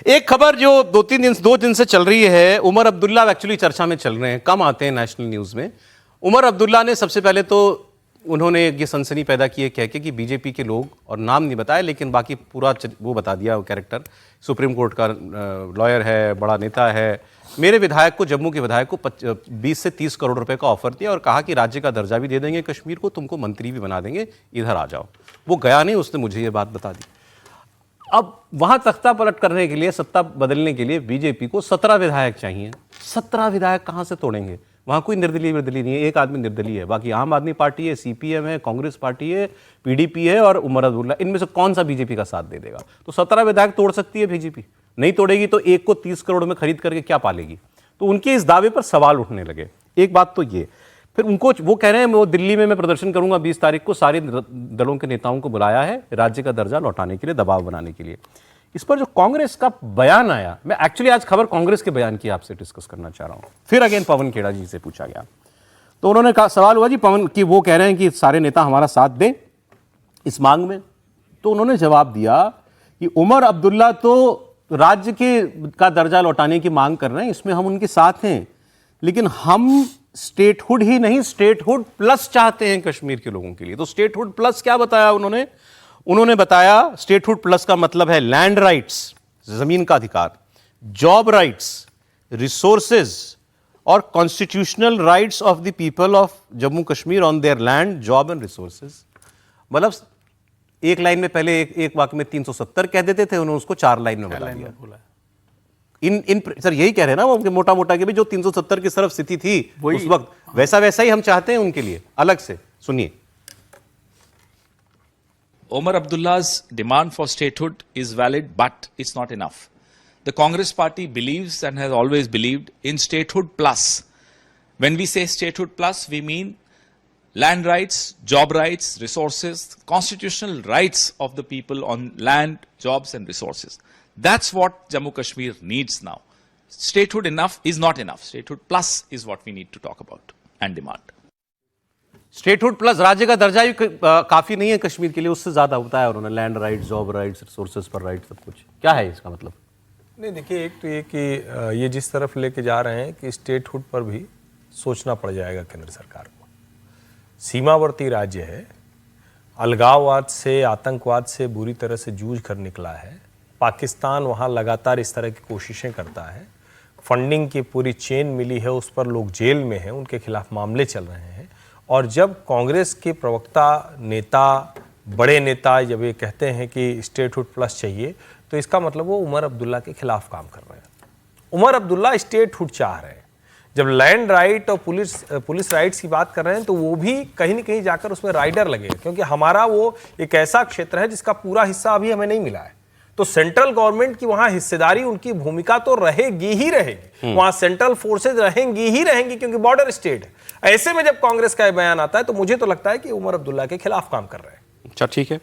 एक खबर जो दो दिन से चल रही है, उमर अब्दुल्ला एक्चुअली चर्चा में चल रहे हैं, कम आते हैं नेशनल न्यूज़ में। उमर अब्दुल्ला ने सबसे पहले तो उन्होंने ये सनसनी पैदा की है कह के कि बीजेपी के लोग, और नाम नहीं बताया लेकिन बाकी पूरा वो बता दिया, वो कैरेक्टर सुप्रीम कोर्ट का लॉयर है, बड़ा नेता है, मेरे विधायक को, जम्मू के विधायक को 20 से 30 करोड़ रुपए का ऑफर दिया और कहा कि राज्य का दर्जा भी दे देंगे कश्मीर को, तुमको मंत्री भी बना देंगे, इधर आ जाओ। वो गया नहीं, उसने मुझे ये बात बता दी। अब वहां तख्ता पलट करने के लिए, सत्ता बदलने के लिए बीजेपी को 17 विधायक चाहिए। 17 विधायक कहां से तोड़ेंगे? वहां कोई निर्दलीय नहीं है, एक आदमी निर्दलीय है, बाकी आम आदमी पार्टी है, सीपीएम है, कांग्रेस पार्टी है, पीडीपी है और उमर अब्दुल्ला। इनमें से कौन सा बीजेपी का साथ दे देगा? तो 17 विधायक तोड़ सकती है बीजेपी, नहीं तोड़ेगी तो एक को 30 करोड़ में खरीद करके क्या पालेगी? तो उनके इस दावे पर सवाल उठने लगे। एक बात तो ये, फिर उनको वो कह रहे हैं वो दिल्ली में मैं प्रदर्शन करूंगा 20 तारीख को, सारे दलों के नेताओं को बुलाया है राज्य का दर्जा लौटाने के लिए, दबाव बनाने के लिए। इस पर जो कांग्रेस का बयान आया, मैं एक्चुअली आज खबर कांग्रेस के बयान की आपसे डिस्कस करना चाह रहा हूं। फिर अगेन पवन खेड़ा जी से पूछा गया तो उन्होंने कहा, सवाल हुआ जी पवन कि वो कह रहे हैं कि सारे नेता हमारा साथ दें इस मांग में। तो उन्होंने जवाब दिया कि उमर अब्दुल्ला तो राज्य का दर्जा लौटाने की मांग कर रहे हैं, इसमें हम उनके साथ हैं, लेकिन हम स्टेटहुड ही नहीं, स्टेटहुड प्लस चाहते हैं कश्मीर के लोगों के लिए। तो स्टेटहुड प्लस क्या बताया उन्होंने बताया स्टेटहुड प्लस का मतलब है लैंड राइट्स, जमीन का अधिकार, जॉब राइट्स, रिसोर्सेज और constitutional rights of the people of Jammu Kashmir on their land, job and resources. मतलब एक लाइन में पहले एक वाक्य में 370 कह देते थे, उन्होंने उसको 4 लाइन में बता दिया। इन सर यही कह रहे हैं ना वो मोटा मोटा कि भी जो 370 की तरफ स्थिति थी उस वक्त, वैसा ही हम चाहते हैं उनके लिए अलग से। सुनिए। Omar Abdullah's demand for statehood is valid, but it's not enough. The Congress party believes and has always believed in statehood plus. When we say statehood plus, we mean land rights, job rights, resources, constitutional rights of the people on land, jobs and resources. That's what Jammu Kashmir needs now. Statehood enough is not enough. Statehood plus is what we need to talk about and demand. Statehood plus राज्य का दर्जा भी काफी नहीं है कश्मीर के लिए, उससे ज्यादा बताया उन्होंने, land rights, job rights, resources पर राइट, सब कुछ। क्या है इसका मतलब? नहीं देखिए, एक तो ये कि ये जिस तरफ लेके जा रहे हैं कि स्टेटहुड पर भी सोचना पड़ जाएगा केंद्र सरकार को। सीमावर्ती राज्य है, अलगाववाद से, आतंकवाद से बुरी तरह से जूझ कर निकला है। पाकिस्तान वहाँ लगातार इस तरह की कोशिशें करता है, फंडिंग की पूरी चेन मिली है, उस पर लोग जेल में हैं, उनके खिलाफ मामले चल रहे हैं। और जब कांग्रेस के प्रवक्ता, नेता, बड़े नेता जब ये कहते हैं कि स्टेटहुड प्लस चाहिए, तो इसका मतलब वो उमर अब्दुल्ला के खिलाफ काम कर रहे हैं। उमर अब्दुल्ला स्टेटहुड चाह रहे हैं। जब लैंड राइट और पुलिस राइट्स की बात कर रहे हैं तो वो भी कहीं न कहीं जाकर उसमें राइडर लगे, क्योंकि हमारा वो एक ऐसा क्षेत्र है जिसका पूरा हिस्सा अभी हमें नहीं मिला है। तो सेंट्रल गवर्नमेंट की वहां हिस्सेदारी, उनकी भूमिका तो रहेगी ही रहेगी, वहां सेंट्रल फोर्सेज रहेंगी ही रहेंगी, क्योंकि बॉर्डर स्टेट है। ऐसे में जब कांग्रेस का बयान आता है तो मुझे तो लगता है कि उमर अब्दुल्ला के खिलाफ काम कर रहे हैं। अच्छा, ठीक है।